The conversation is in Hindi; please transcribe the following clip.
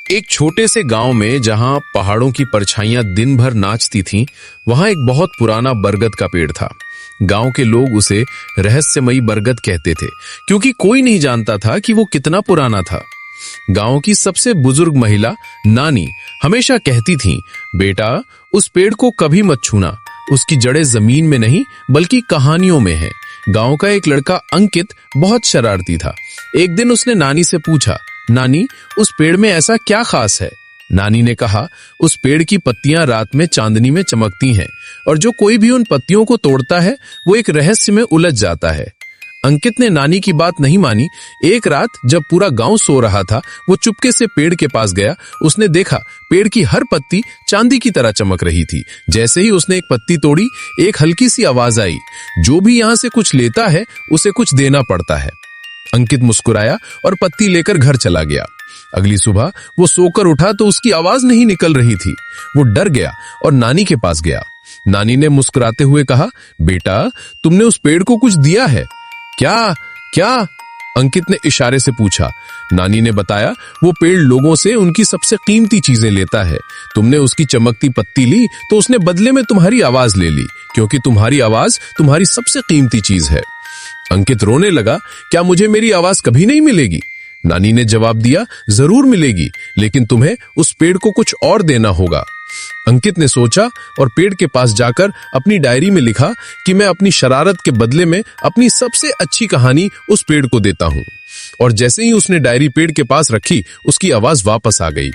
एक छोटे से गांव में जहां पहाड़ों की परछाइयां दिन भर नाचती थीं, वहां एक बहुत पुराना बरगद का पेड़ था। गांव के लोग उसे रहस्यमयी बरगद कहते थे, क्योंकि कोई नहीं जानता था कि वो कितना पुराना था। गांव की सबसे बुजुर्ग महिला नानी हमेशा कहती थीं, बेटा, उस पेड़ को कभी मत छूना, उसकी जड़ें जमीन में नहीं बल्कि कहानियों में है। गांव का एक लड़का अंकित बहुत शरारती था। एक दिन उसने नानी से पूछा, नानी, उस पेड़ में ऐसा क्या खास है? नानी ने कहा, उस पेड़ की पत्तियां रात में चांदनी में चमकती हैं और जो कोई भी उन पत्तियों को तोड़ता है वो एक रहस्य में उलझ जाता है। अंकित ने नानी की बात नहीं मानी। एक रात जब पूरा गांव सो रहा था, वो चुपके से पेड़ के पास गया। उसने देखा पेड़ की हर पत्ती चांदी की तरह चमक रही थी। जैसे ही उसने एक पत्ती तोड़ी, एक हल्की सी आवाज आई, जो भी यहां से कुछ लेता है उसे कुछ देना पड़ता है। अंकित मुस्कुराया और पत्ती लेकर घर चला गया। अगली सुबह वो सोकर उठा तो उसकी आवाज नहीं निकल रही थी। वो डर गया और नानी के पास गया। नानी ने मुस्कुराते हुए कहा, बेटा, तुमने उस पेड़ को कुछ दिया है? क्या क्या? अंकित ने इशारे से पूछा। नानी ने बताया, वो पेड़ लोगों से उनकी सबसे कीमती चीजें लेता है। तुमने उसकी चमकती पत्ती ली तो उसने बदले में तुम्हारी आवाज ले ली, क्योंकि तुम्हारी आवाज तुम्हारी सबसे कीमती चीज है। अंकित रोने लगा, क्या मुझे मेरी आवाज कभी नहीं मिलेगी? नानी ने जवाब दिया, जरूर मिलेगी, लेकिन तुम्हें उस पेड़ को कुछ और देना होगा। अंकित ने सोचा और पेड़ के पास जाकर अपनी डायरी में लिखा कि मैं अपनी शरारत के बदले में अपनी सबसे अच्छी कहानी उस पेड़ को देता हूं। और जैसे ही उसने डायरी पेड़ के पास रखी, उसकी आवाज वापस आ गई।